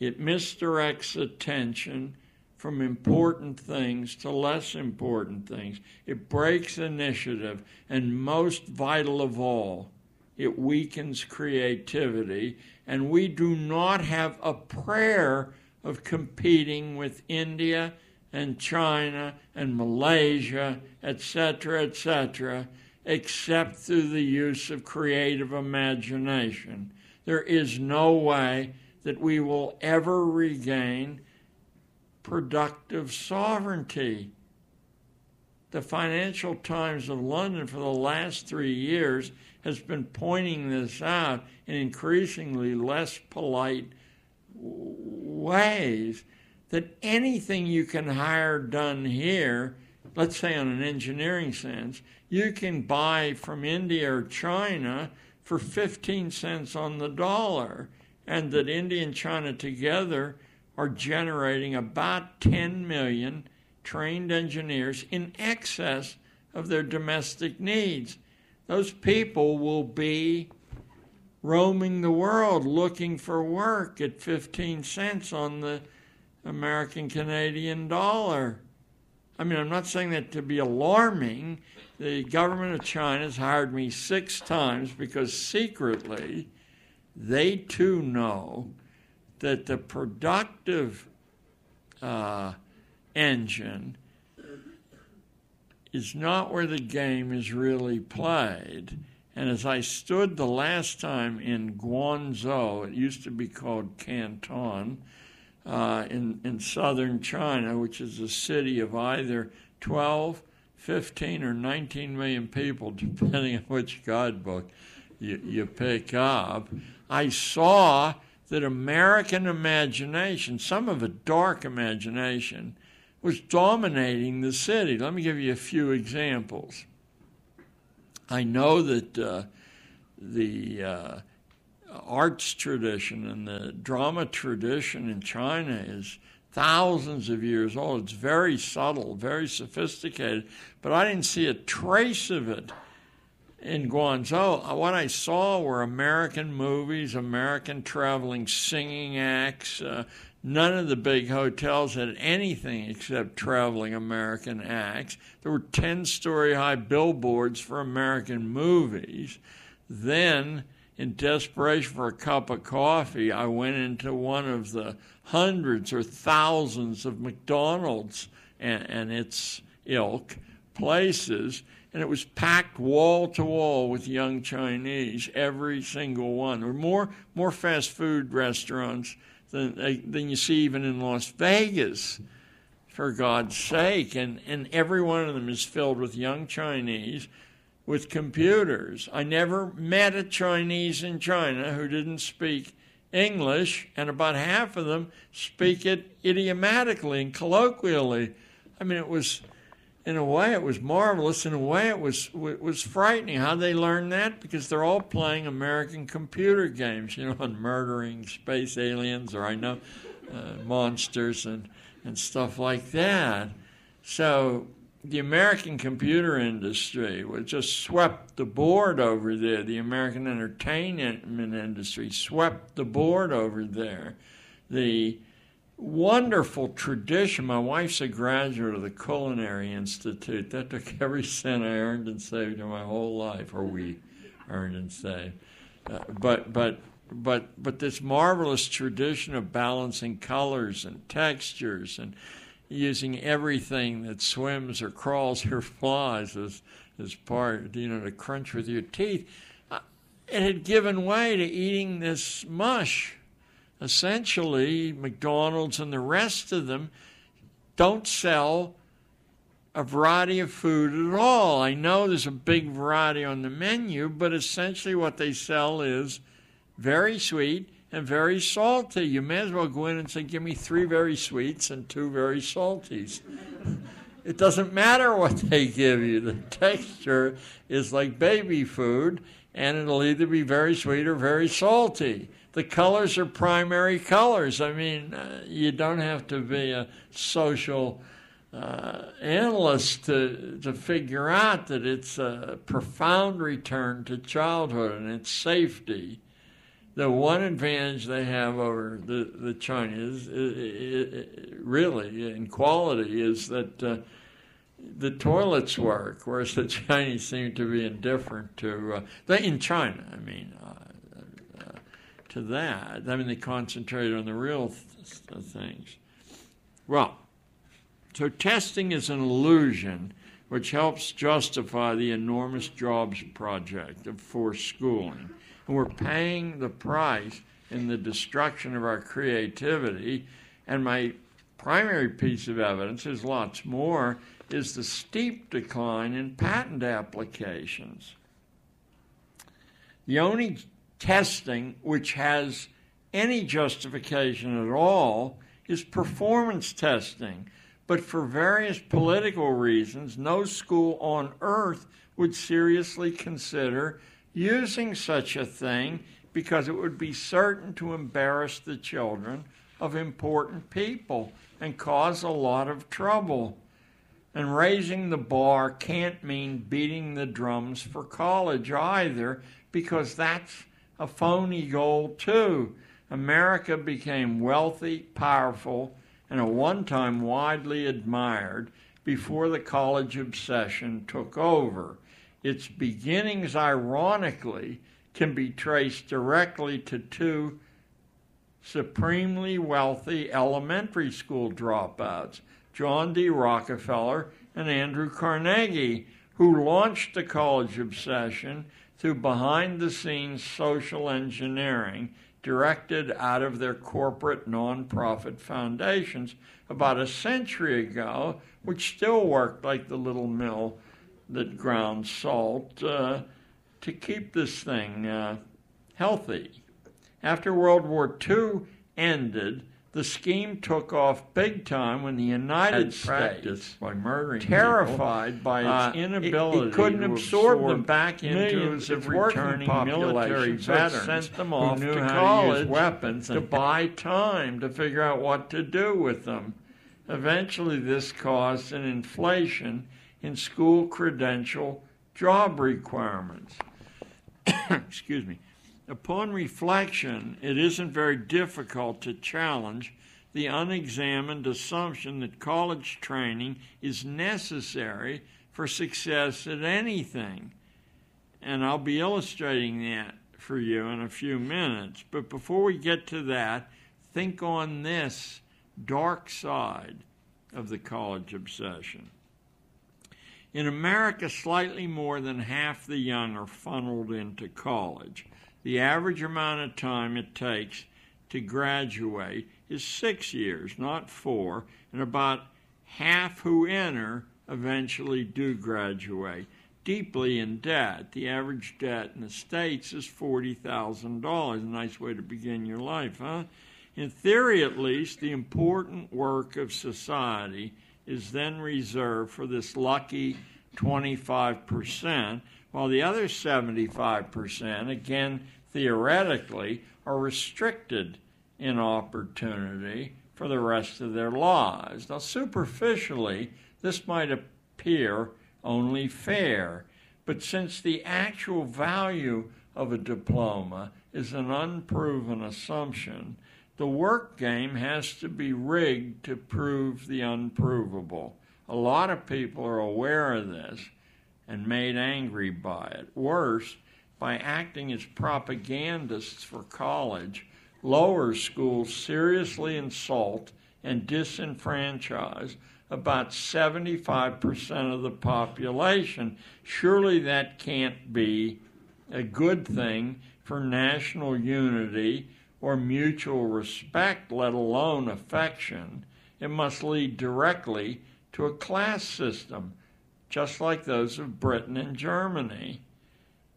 B: It misdirects attention from important things to less important things. It breaks initiative, and most vital of all, it weakens creativity, and we do not have a prayer of competing with India and China and Malaysia, etc., except through the use of creative imagination. There is no way that we will ever regain productive sovereignty. The Financial Times of London for the last 3 years has been pointing this out in increasingly less polite ways, that anything you can hire done here, let's say on an engineering sense, you can buy from India or China for 15 cents on the dollar, and that India and China together are generating about 10 million trained engineers in excess of their domestic needs. Those people will be roaming the world looking for work at 15 cents on the American-Canadian dollar. I mean, I'm not saying that to be alarming. The government of China has hired me 6 times because secretly they too know that the productive engine is not where the game is really played. And as I stood the last time in Guangzhou, it used to be called Canton, in southern China, which is a city of either 12, 15, or 19 million people, depending on which guidebook you pick up, I saw that American imagination, some of a dark imagination, was dominating the city. Let me give you a few examples. I know that the arts tradition and the drama tradition in China is thousands of years old. It's very subtle, very sophisticated, but I didn't see a trace of it in Guangzhou. What I saw were American movies, American traveling singing acts. None of the big hotels had anything except traveling American acts. There were 10-story high billboards for American movies. Then, in desperation for a cup of coffee, I went into one of the hundreds or thousands of McDonald's and its ilk places, and it was packed wall to wall with young Chinese, every single one. There were more fast food restaurants than you see even in Las Vegas, for God's sake, and every one of them is filled with young Chinese with computers. I never met a Chinese in China who didn't speak English, and about half of them speak it idiomatically and colloquially. I mean, it was, in a way, it was marvelous. In a way, it was frightening. How they learned that? Because they're all playing American computer games, and murdering space aliens, or monsters and stuff like that. So the American computer industry was just swept the board over there. The American entertainment industry swept the board over there. The wonderful tradition. My wife's a graduate of the Culinary Institute. That took every cent I earned and saved in my whole life, or we earned and saved. But this marvelous tradition of balancing colors and textures and using everything that swims or crawls or flies as part, to crunch with your teeth, it had given way to eating this mush. Essentially, McDonald's and the rest of them don't sell a variety of food at all. I know there's a big variety on the menu, but essentially what they sell is very sweet and very salty. You may as well go in and say, give me 3 very sweets and 2 very salties. It doesn't matter what they give you. The texture is like baby food, and it'll either be very sweet or very salty. The colors are primary colors. I mean, you don't have to be a social analyst to figure out that it's a profound return to childhood and its safety. The one advantage they have over the Chinese, really, in quality, is that the toilets work, whereas the Chinese seem to be indifferent to, in China, I mean, to that. I mean, they concentrate on the real things. Well, so testing is an illusion which helps justify the enormous jobs project of forced schooling. And we're paying the price in the destruction of our creativity. And my primary piece of evidence, there's lots more, is the steep decline in patent applications. The only testing which has any justification at all is performance testing. But for various political reasons, no school on earth would seriously consider using such a thing because it would be certain to embarrass the children of important people and cause a lot of trouble. And raising the bar can't mean beating the drums for college either, because that's a phony goal too. America became wealthy, powerful, and at one time widely admired before the college obsession took over. Its beginnings, ironically, can be traced directly to two supremely wealthy elementary school dropouts, John D. Rockefeller and Andrew Carnegie, who launched the college obsession through behind-the-scenes social engineering directed out of their corporate nonprofit foundations about a century ago, which still worked like the little mill that ground salt to keep this thing healthy. After World War II ended, the scheme took off big time when the United States, by murdering terrified people, by its inability, it couldn't absorb them back into its returning military veterans, sent them off to college weapons to buy time to figure out what to do with them. Eventually, this caused an inflation in school credential job requirements. Excuse me. Upon reflection, it isn't very difficult to challenge the unexamined assumption that college training is necessary for success at anything. And I'll be illustrating that for you in a few minutes. But before we get to that, think on this dark side of the college obsession. In America, slightly more than half the young are funneled into college. The average amount of time it takes to graduate is 6 years, not 4, and about half who enter eventually do graduate, deeply in debt. The average debt in the States is $40,000. A nice way to begin your life, huh? In theory, at least, the important work of society is then reserved for this lucky 25%, while the other 75%, again, theoretically, are restricted in opportunity for the rest of their lives. Now, superficially, this might appear only fair, but since the actual value of a diploma is an unproven assumption, the work game has to be rigged to prove the unprovable. A lot of people are aware of this and made angry by it. Worse, by acting as propagandists for college, lower schools seriously insult and disenfranchise about 75% of the population. Surely that can't be a good thing for national unity or mutual respect, let alone affection. It must lead directly to a class system, just like those of Britain and Germany.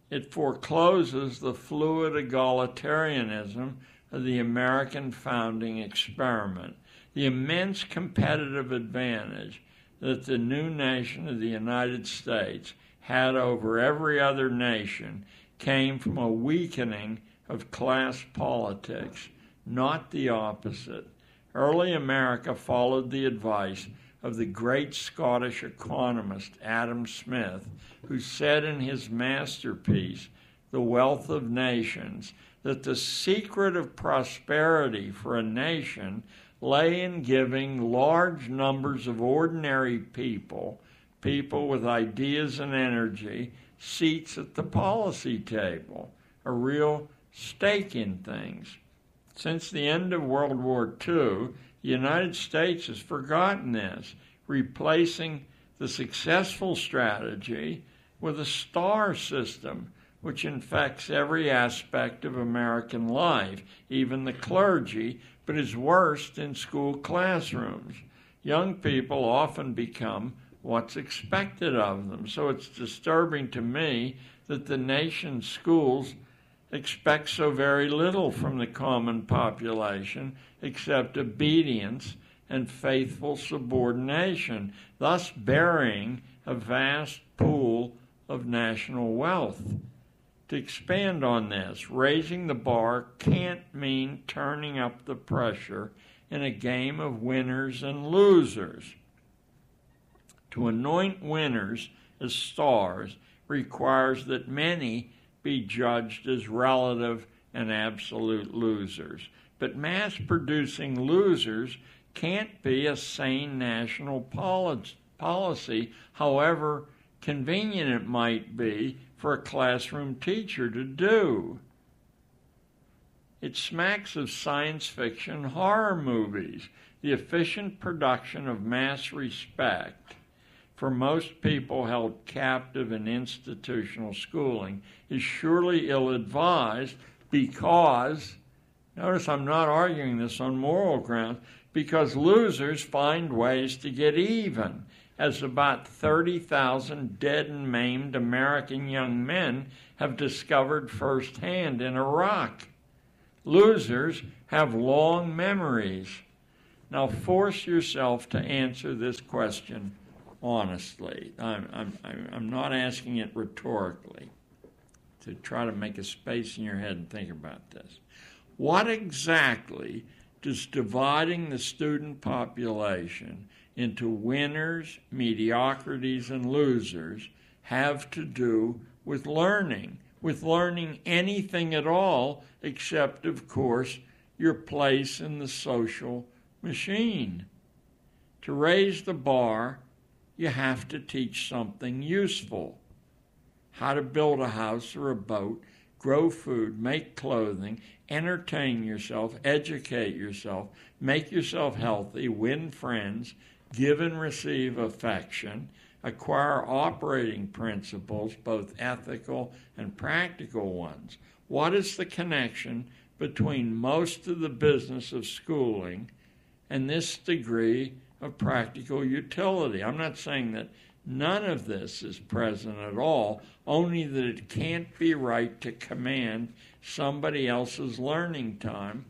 B: It forecloses the fluid egalitarianism of the American founding experiment, the immense competitive advantage that the new nation of the United States had over every other nation came from a weakening of class politics, not the opposite. Early America followed the advice of the great Scottish economist Adam Smith, who said in his masterpiece, The Wealth of Nations, that the secret of prosperity for a nation lay in giving large numbers of ordinary people people with ideas and energy seats at the policy table, a real stake in things. Since the end of World War II, the United States has forgotten this, replacing the successful strategy with a star system, which infects every aspect of American life, even the clergy, but is worst in school classrooms. Young people often become what's expected of them. So it's disturbing to me that the nation's schools expect so very little from the common population except obedience and faithful subordination, thus burying a vast pool of national wealth. To expand on this, raising the bar can't mean turning up the pressure in a game of winners and losers. To anoint winners as stars requires that many be judged as relative and absolute losers. But mass-producing losers can't be a sane national policy, however convenient it might be for a classroom teacher to do. It smacks of science fiction horror movies. The efficient production of mass respect for most people held captive in institutional schooling is surely ill-advised because, notice I'm not arguing this on moral grounds, because losers find ways to get even, as about 30,000 dead and maimed American young men have discovered firsthand in Iraq. Losers have long memories. Now force yourself to answer this question honestly. I'm not asking it rhetorically, to try to make a space in your head and think about this. What exactly does dividing the student population into winners, mediocrities, and losers have to do with learning anything at all, except, of course, your place in the social machine? To raise the bar, you have to teach something useful. How to build a house or a boat, grow food, make clothing, entertain yourself, educate yourself, make yourself healthy, win friends, give and receive affection, acquire operating principles, both ethical and practical ones. What is the connection between most of the business of schooling and this degree of practical utility? I'm not saying that none of this is present at all, only that it can't be right to command somebody else's learning time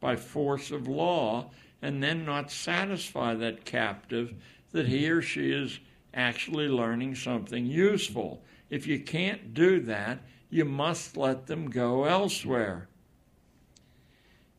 B: by force of law and then not satisfy that captive that he or she is actually learning something useful. If you can't do that, you must let them go elsewhere.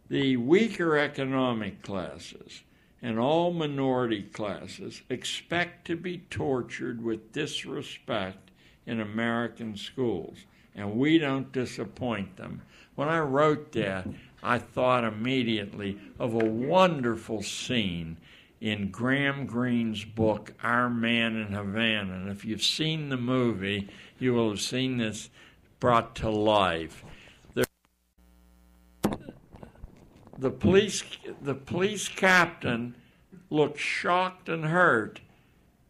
B: The weaker economic classes and all minority classes expect to be tortured with disrespect in American schools, and we don't disappoint them. When I wrote that, I thought immediately of a wonderful scene in Graham Greene's book, Our Man in Havana. And if you've seen the movie, you will have seen this brought to life. The police captain looks shocked and hurt,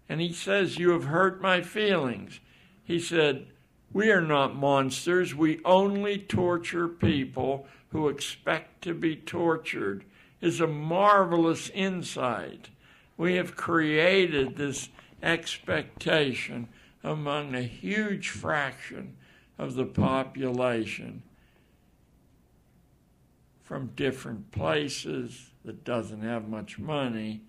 B: and he says, "You have hurt my feelings." He said, "We are not monsters. We only torture people who expect to be tortured." Is a marvelous insight. We have created this expectation among a huge fraction of the population from different places that doesn't have much money,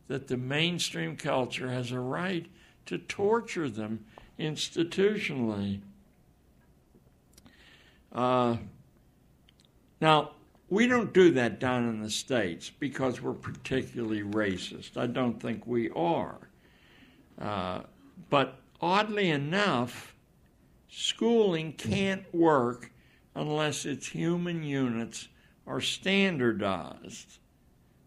B: that the mainstream culture has a right to torture them institutionally. Now, we don't do that down in the States because we're particularly racist. I don't think we are. But oddly enough, schooling can't work unless its human units are standardized.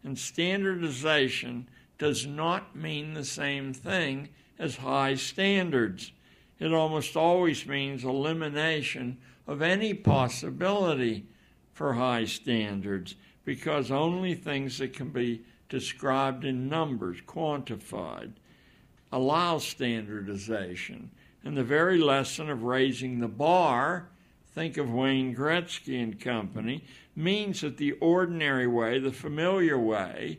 B: And standardization does not mean the same thing as high standards. It almost always means elimination of any possibility for high standards, because only things that can be described in numbers, quantified, allow standardization. And the very lesson of raising the bar, think of Wayne Gretzky and company, means that the ordinary way, the familiar way,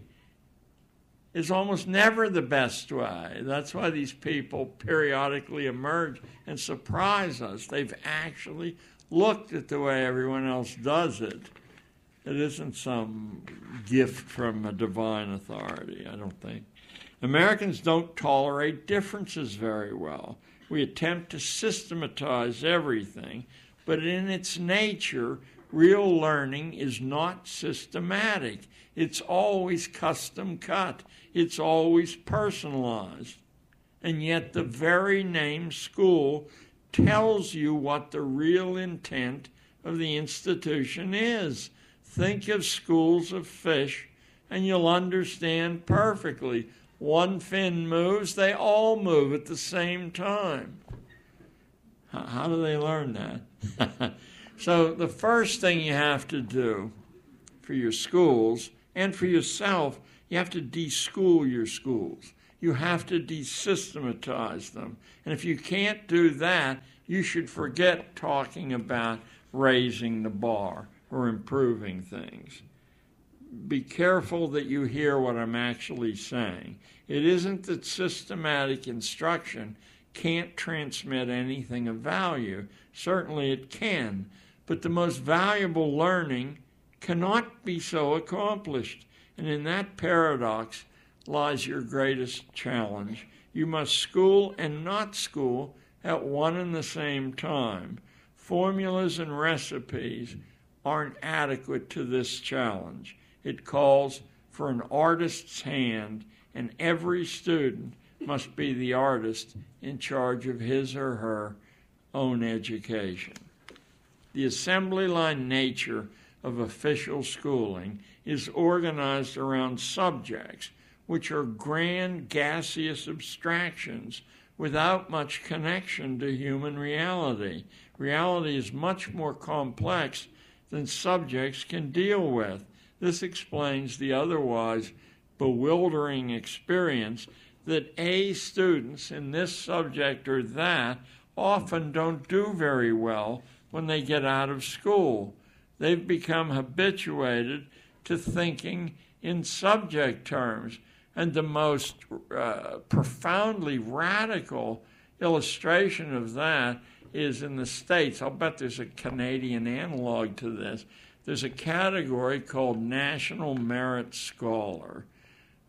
B: is almost never the best way. That's why these people periodically emerge and surprise us. They've actually looked at the way everyone else does it. It isn't some gift from a divine authority, I don't think. Americans don't tolerate differences very well. We attempt to systematize everything, but in its nature, real learning is not systematic. It's always custom cut. It's always personalized. And yet the very name school tells you what the real intent of the institution is. Think of schools of fish, and you'll understand perfectly. One fin moves, they all move at the same time. How do they learn that? So the first thing you have to do for your schools and for yourself, you have to de-school your schools. You have to desystematize them. And if you can't do that, you should forget talking about raising the bar or improving things. Be careful that you hear what I'm actually saying. It isn't that systematic instruction can't transmit anything of value. Certainly it can. But the most valuable learning cannot be so accomplished. And in that paradox lies your greatest challenge. You must school and not school at one and the same time. Formulas and recipes aren't adequate to this challenge. It calls for an artist's hand, and every student must be the artist in charge of his or her own education. The assembly line nature of official schooling is organized around subjects, which are grand, gaseous abstractions without much connection to human reality. Reality is much more complex than subjects can deal with. This explains the otherwise bewildering experience that A students in this subject or that often don't do very well when they get out of school. They've become habituated to thinking in subject terms. And the most profoundly radical illustration of that is in the States. I'll bet there's a Canadian analog to this. There's a category called National Merit Scholar,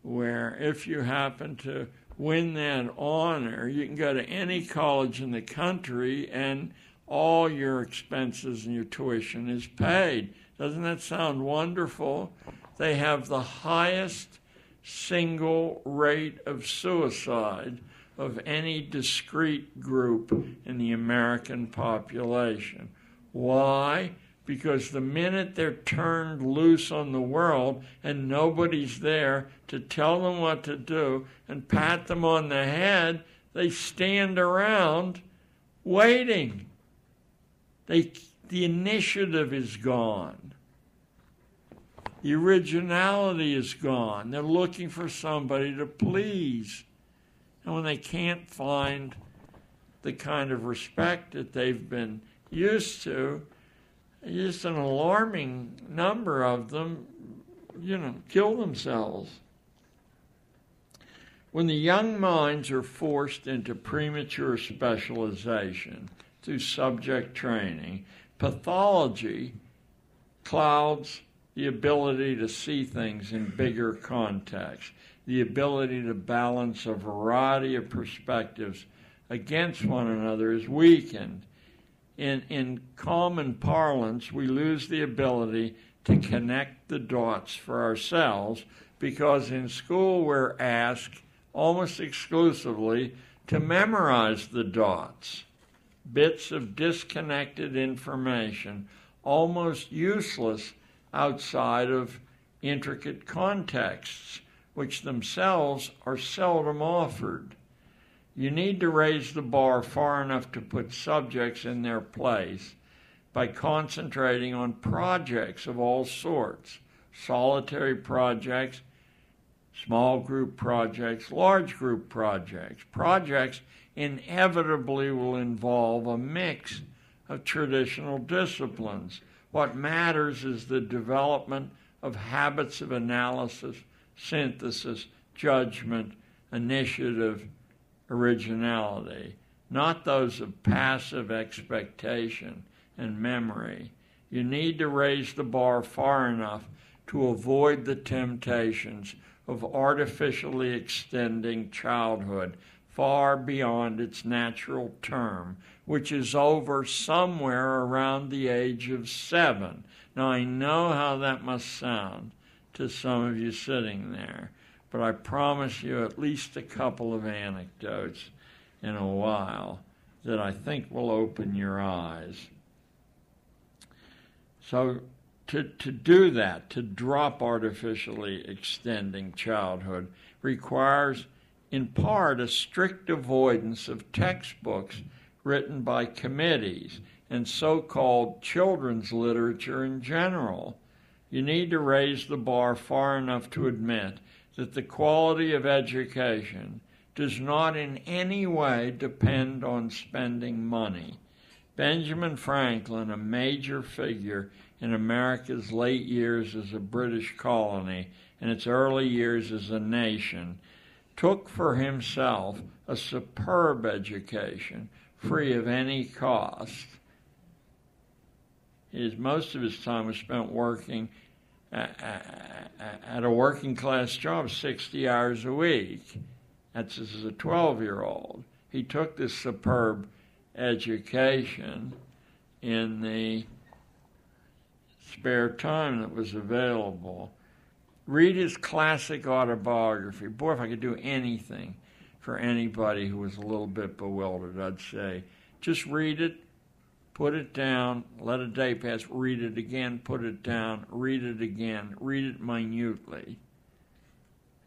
B: where if you happen to win that honor, you can go to any college in the country and all your expenses and your tuition is paid. Doesn't that sound wonderful? They have the highest single rate of suicide of any discrete group in the American population. Why? Because the minute they're turned loose on the world and nobody's there to tell them what to do and pat them on the head, they stand around waiting. The initiative is gone. The originality is gone. They're looking for somebody to please. And when they can't find the kind of respect that they've been used to, just an alarming number of them, kill themselves. When the young minds are forced into premature specialization through subject training, pathology clouds the ability to see things in bigger context, the ability to balance a variety of perspectives against one another is weakened. In common parlance, we lose the ability to connect the dots for ourselves because in school we're asked almost exclusively to memorize the dots, bits of disconnected information, almost useless outside of intricate contexts. which themselves are seldom offered. You need to raise the bar far enough to put subjects in their place by concentrating on projects of all sorts, solitary projects, small group projects, large group projects. Projects inevitably will involve a mix of traditional disciplines. What matters is the development of habits of analysis, synthesis, judgment, initiative, originality, not those of passive expectation and memory. You need to raise the bar far enough to avoid the temptations of artificially extending childhood far beyond its natural term, which is over somewhere around the age of 7. Now, I know how that must sound to some of you sitting there, but I promise you at least a couple of anecdotes in a while that I think will open your eyes. So to do that, to drop artificially extending childhood, requires in part a strict avoidance of textbooks written by committees and so-called children's literature in general. You need to raise the bar far enough to admit that the quality of education does not in any way depend on spending money. Benjamin Franklin, a major figure in America's late years as a British colony and its early years as a nation, took for himself a superb education, free of any cost. Most of his time was spent working at a working class job, 60 hours a week. That's as a 12-year-old. He took this superb education in the spare time that was available. Read his classic autobiography. Boy, if I could do anything for anybody who was a little bit bewildered, I'd say, just read it, put it down, let a day pass, read it again, put it down, read it again, read it minutely.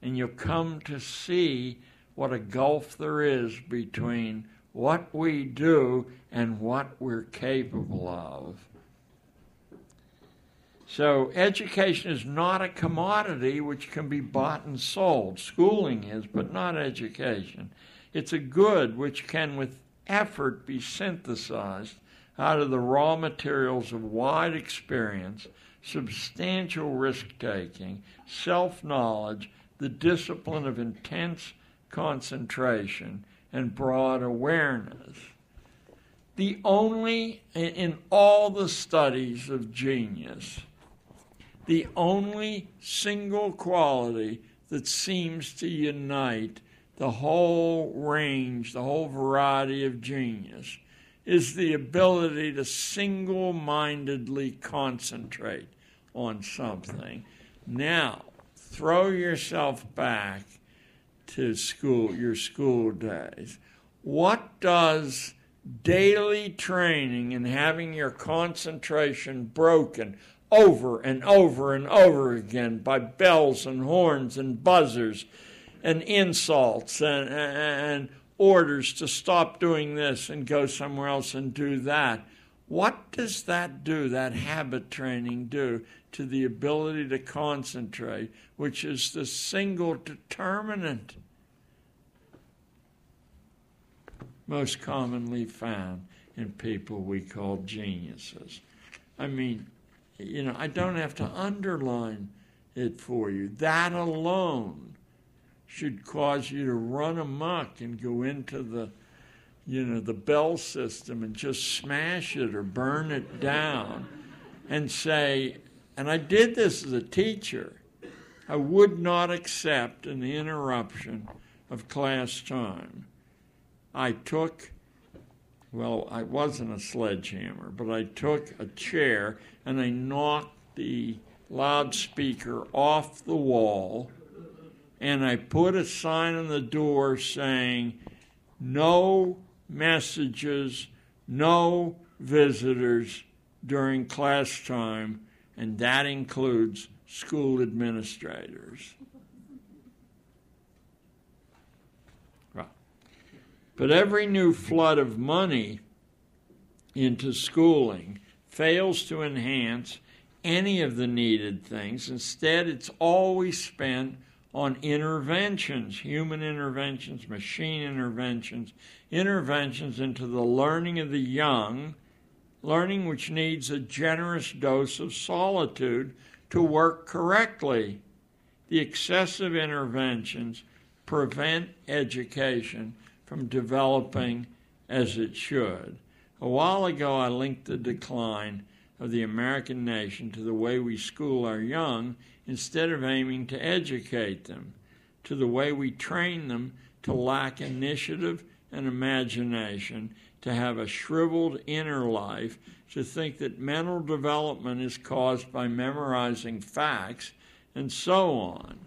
B: And you'll come to see what a gulf there is between what we do and what we're capable of. So education is not a commodity which can be bought and sold. Schooling is, but not education. It's a good which can with effort be synthesized out of the raw materials of wide experience, substantial risk-taking, self-knowledge, the discipline of intense concentration, and broad awareness. The only, in all the studies of genius, the only single quality that seems to unite the whole range, the whole variety of genius, is the ability to single-mindedly concentrate on something. Now, throw yourself back to school, your school days. What does daily training and having your concentration broken over and over and over again by bells and horns and buzzers and insults and orders to stop doing this and go somewhere else and do that, what does that do, that habit training do to the ability to concentrate, which is the single determinant most commonly found in people we call geniuses? I mean, I don't have to underline it for you. That alone should cause you to run amok and go into the bell system and just smash it or burn it down and say, and I did this as a teacher, I would not accept an interruption of class time. I wasn't a sledgehammer, but I took a chair and I knocked the loudspeaker off the wall, and I put a sign on the door saying, no messages, no visitors during class time, and that includes school administrators. But every new flood of money into schooling fails to enhance any of the needed things. Instead, it's always spent on interventions, human interventions, machine interventions, interventions into the learning of the young, learning which needs a generous dose of solitude to work correctly. The excessive interventions prevent education from developing as it should. A while ago, I linked the decline of the American nation to the way we school our young instead of aiming to educate them, to the way we train them to lack initiative and imagination, to have a shriveled inner life, to think that mental development is caused by memorizing facts, and so on.